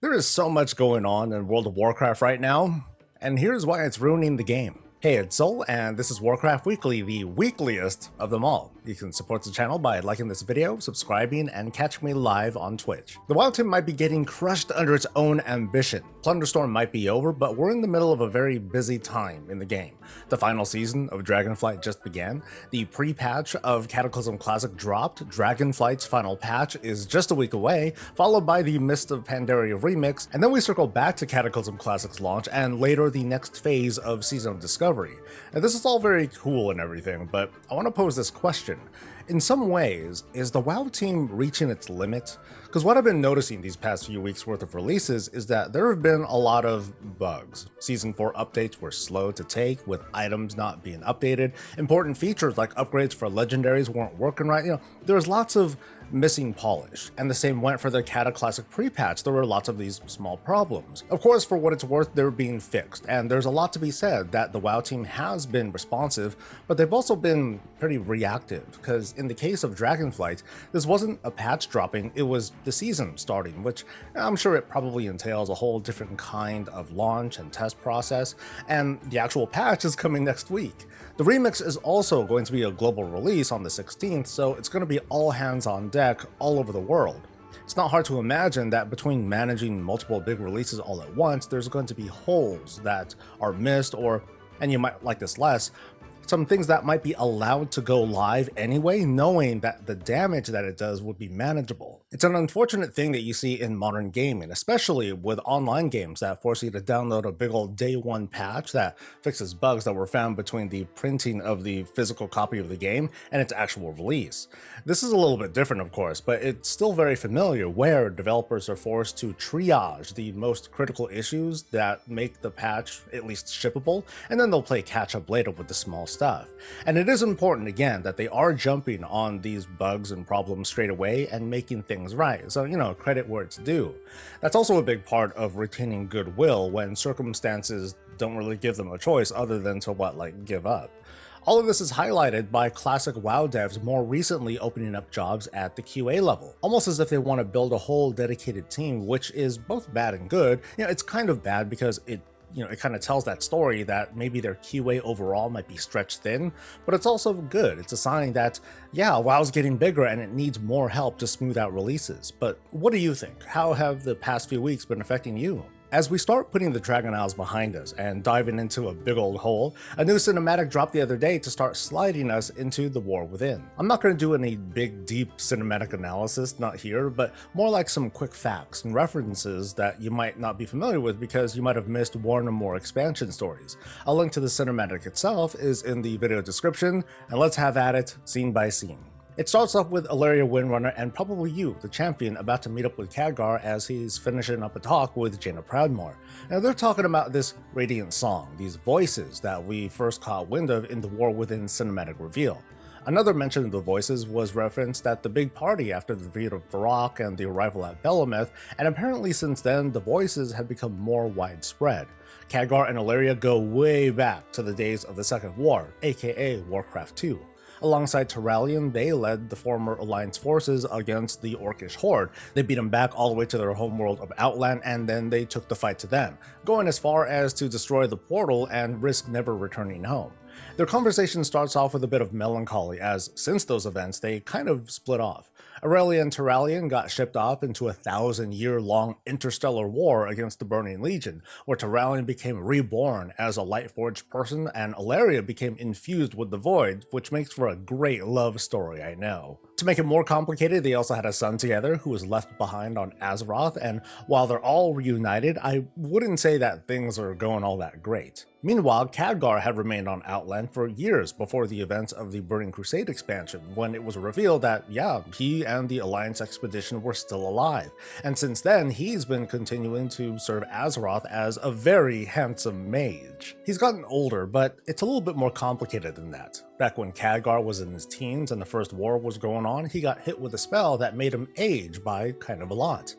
There is so much going on in World of Warcraft right now, and here's why it's ruining the game. Hey, it's Soul, and this is Warcraft Weekly, the weekliest of them all. You can support the channel by liking this video, subscribing, and catching me live on Twitch. The WoW team might be getting crushed under its own ambition. Plunderstorm might be over, but we're in the middle of a very busy time in the game. The final season of Dragonflight just began, the pre-patch of Cataclysm Classic dropped, Dragonflight's final patch is just a week away, followed by the Mist of Pandaria remix, and then we circle back to Cataclysm Classic's launch, and later the next phase of Season of Discovery. Now this is all very cool and everything, but I want to pose this question. In some ways, is the WoW team reaching its limit? Because what I've been noticing these past few weeks worth of releases is that there have been a lot of bugs. Season 4 updates were slow to take, with items not being updated. Important features like upgrades for legendaries weren't working right. There's lots of missing polish, and the same went for the Cataclysmic pre-patch. There were lots of these small problems. Of course, for what it's worth, they're being fixed, and there's a lot to be said that the WoW team has been responsive, but they've also been pretty reactive, because in the case of Dragonflight, this wasn't a patch dropping, it was the season starting, which I'm sure it probably entails a whole different kind of launch and test process, and the actual patch is coming next week. The remix is also going to be a global release on the 16th, so it's going to be all hands on deck all over the world. It's not hard to imagine that between managing multiple big releases all at once, there's going to be holes that are missed or, and you might like this less, some things that might be allowed to go live anyway, knowing that the damage that it does would be manageable. It's an unfortunate thing that you see in modern gaming, especially with online games that force you to download a big old day one patch that fixes bugs that were found between the printing of the physical copy of the game and its actual release. This is a little bit different, of course, but it's still very familiar where developers are forced to triage the most critical issues that make the patch at least shippable, and then they'll play catch up later with the small stuff. And it is important, again, that they are jumping on these bugs and problems straight away and making things right. So, credit where it's due. That's also a big part of retaining goodwill when circumstances don't really give them a choice other than to give up. All of this is highlighted by classic WoW devs more recently opening up jobs at the QA level, almost as if they want to build a whole dedicated team, which is both bad and good. It's kind of bad because it kind of tells that story that maybe their QA overall might be stretched thin, but it's also good. It's a sign that, yeah, WoW's getting bigger and it needs more help to smooth out releases. But what do you think? How have the past few weeks been affecting you? As we start putting the Dragon Isles behind us and diving into a big old hole, a new cinematic dropped the other day to start sliding us into the war within. I'm not going to do any big deep cinematic analysis, not here, but more like some quick facts and references that you might not be familiar with because you might have missed one or more expansion stories. A link to the cinematic itself is in the video description, and let's have at it scene by scene. It starts off with Ilaria Windrunner and probably you, the champion, about to meet up with Khadgar as he's finishing up a talk with Jaina Proudmoore. Now they're talking about this Radiant song, these voices that we first caught wind of in the War Within cinematic reveal. Another mention of the voices was referenced at the big party after the defeat of Varrock and the arrival at Belemeth, and apparently since then the voices have become more widespread. Khadgar and Ilaria go way back to the days of the Second War, aka Warcraft 2. Alongside Turalyon, they led the former Alliance forces against the Orcish Horde. They beat them back all the way to their homeworld of Outland, and then they took the fight to them, going as far as to destroy the portal and risk never returning home. Their conversation starts off with a bit of melancholy, as since those events, they kind of split off. Aurelia and Turalyon got shipped off into a 1,000-year-long interstellar war against the Burning Legion, where Turalyon became reborn as a Lightforged person and Ilaria became infused with the Void, which makes for a great love story, I know. To make it more complicated, they also had a son together who was left behind on Azeroth, and while they're all reunited, I wouldn't say that things are going all that great. Meanwhile, Khadgar had remained on Outland for years before the events of the Burning Crusade expansion, when it was revealed that, yeah, he and the Alliance expedition were still alive, and since then, he's been continuing to serve Azeroth as a very handsome mage. He's gotten older, but it's a little bit more complicated than that. Back when Khadgar was in his teens and the First War was going on, he got hit with a spell that made him age by kind of a lot.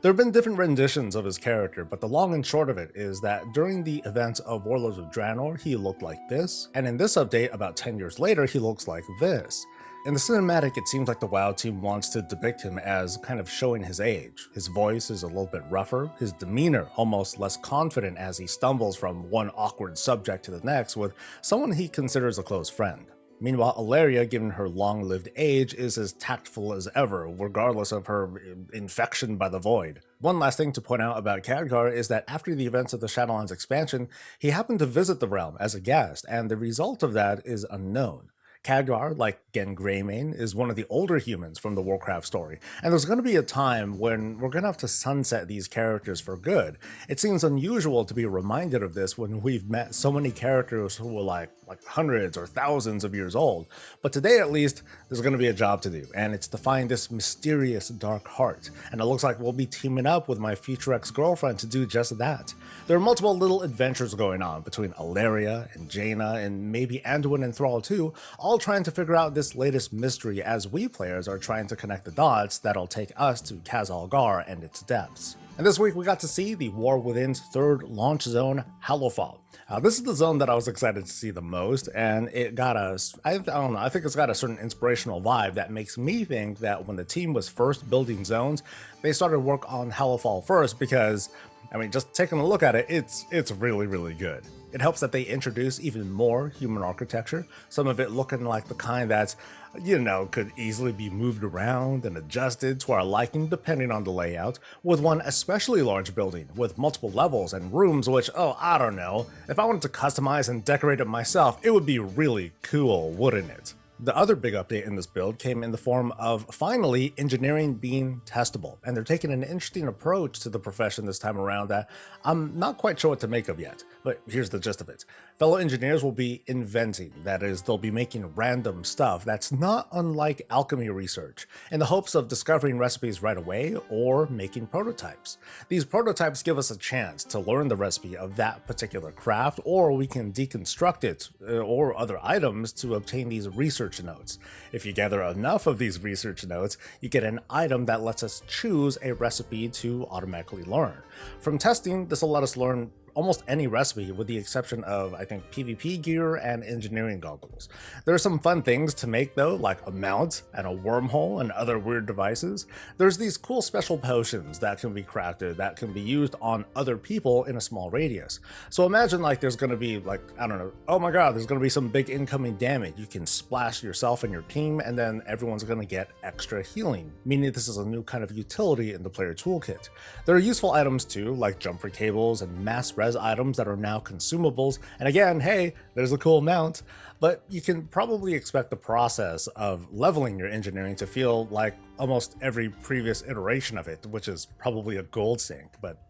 There have been different renditions of his character, but the long and short of it is that during the events of Warlords of Draenor, he looked like this, and in this update, about 10 years later, he looks like this. In the cinematic, it seems like the WoW team wants to depict him as kind of showing his age. His voice is a little bit rougher, his demeanor almost less confident as he stumbles from one awkward subject to the next with someone he considers a close friend. Meanwhile, Alleria, given her long-lived age, is as tactful as ever, regardless of her infection by the Void. One last thing to point out about Khadgar is that after the events of the Shadowlands expansion, he happened to visit the realm as a guest, and the result of that is unknown. Khadgar, like Gen Greymane, is one of the older humans from the Warcraft story, and there's going to be a time when we're going to have to sunset these characters for good. It seems unusual to be reminded of this when we've met so many characters who were like hundreds or thousands of years old, but today at least there's going to be a job to do, and it's to find this mysterious dark heart, and it looks like we'll be teaming up with my future ex-girlfriend to do just that. There are multiple little adventures going on between Alleria and Jaina and maybe Anduin and Thrall too, all trying to figure out this latest mystery as we players are trying to connect the dots that'll take us to Khaz-Algar and its depths. And this week we got to see the War Within's third launch zone, Hallowfall. This is the zone that I was excited to see the most, and it got us, I don't know, I think it's got a certain inspirational vibe that makes me think that when the team was first building zones, they started work on Hallowfall first because, I mean, just taking a look at it, it's really, really good. It helps that they introduce even more human architecture, some of it looking like the kind that's, you know, could easily be moved around and adjusted to our liking depending on the layout, with one especially large building with multiple levels and rooms which, oh, I don't know, if I wanted to customize and decorate it myself, it would be really cool, wouldn't it? The other big update in this build came in the form of finally engineering being testable, and they're taking an interesting approach to the profession this time around that I'm not quite sure what to make of yet, but here's the gist of it. Fellow engineers will be inventing, that is, they'll be making random stuff that's not unlike alchemy research, in the hopes of discovering recipes right away or making prototypes. These prototypes give us a chance to learn the recipe of that particular craft, or we can deconstruct it or other items to obtain these research notes. If you gather enough of these research notes, you get an item that lets us choose a recipe to automatically learn. From testing, this will let us learn almost any recipe with the exception of, I think, PvP gear and engineering goggles. There are some fun things to make though, like a mount and a wormhole and other weird devices. There's these cool special potions that can be crafted that can be used on other people in a small radius. So imagine like there's gonna be like, I don't know, oh my god, there's gonna be some big incoming damage. You can splash yourself and your team and then everyone's gonna get extra healing, meaning this is a new kind of utility in the player toolkit. There are useful items too, like jumper cables and mass res items that are now consumables, and again, hey, there's a cool mount, but you can probably expect the process of leveling your engineering to feel like almost every previous iteration of it, which is probably a gold sink, but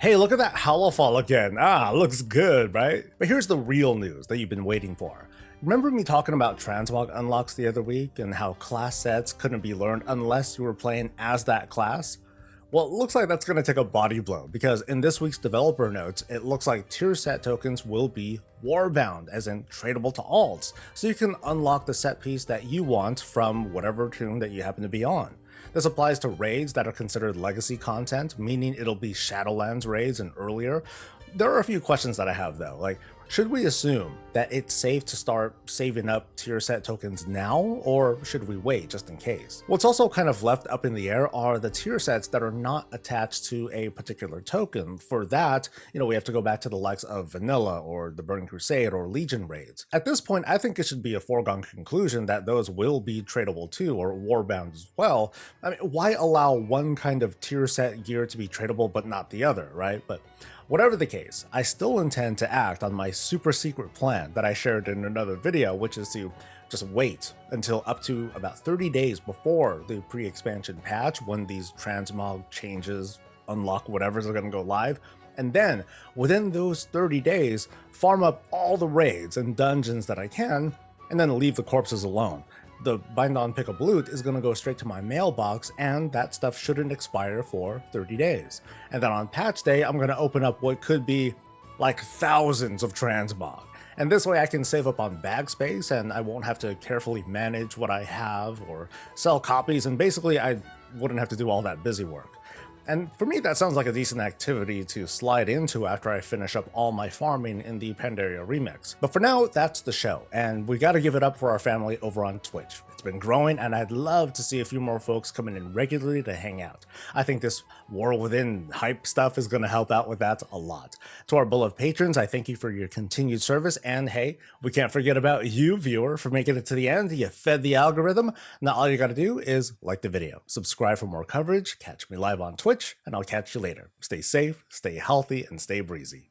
hey, look at that Hallowfall again. Looks good, right? But here's the real news that you've been waiting for. Remember me talking about Transmog unlocks the other week and how class sets couldn't be learned unless you were playing as that class? Well, it looks like that's going to take a body blow, because in this week's developer notes, it looks like tier set tokens will be Warbound, as in tradable to alts, so you can unlock the set piece that you want from whatever tomb that you happen to be on. This applies to raids that are considered legacy content, meaning it'll be Shadowlands raids and earlier. There are a few questions that I have though, like, should we assume that it's safe to start saving up tier set tokens now, or should we wait just in case? What's also kind of left up in the air are the tier sets that are not attached to a particular token. For that, you know, we have to go back to the likes of Vanilla or the Burning Crusade or Legion raids. At this point, I think it should be a foregone conclusion that those will be tradable too, or Warbound as well. I mean, why allow one kind of tier set gear to be tradable but not the other, right? But whatever the case, I still intend to act on my super secret plan that I shared in another video, which is to just wait until up to about 30 days before the pre-expansion patch when these transmog changes, unlock whatever's going to go live, and then within those 30 days, farm up all the raids and dungeons that I can, and then leave the corpses alone. The Bind on Pickup loot is going to go straight to my mailbox, and that stuff shouldn't expire for 30 days. And then on patch day, I'm going to open up what could be like thousands of transmog. And this way I can save up on bag space, and I won't have to carefully manage what I have or sell copies, and basically I wouldn't have to do all that busy work. And for me, that sounds like a decent activity to slide into after I finish up all my farming in the Pandaria remix. But for now, that's the show, and we gotta give it up for our family over on Twitch. It's been growing, and I'd love to see a few more folks coming in regularly to hang out. I think this War Within hype stuff is gonna help out with that a lot. To our beloved patrons, I thank you for your continued service, and hey, we can't forget about you, viewer, for making it to the end. You fed the algorithm. Now all you gotta do is like the video, subscribe for more coverage, catch me live on Twitch, and I'll catch you later. Stay safe, stay healthy, and stay breezy.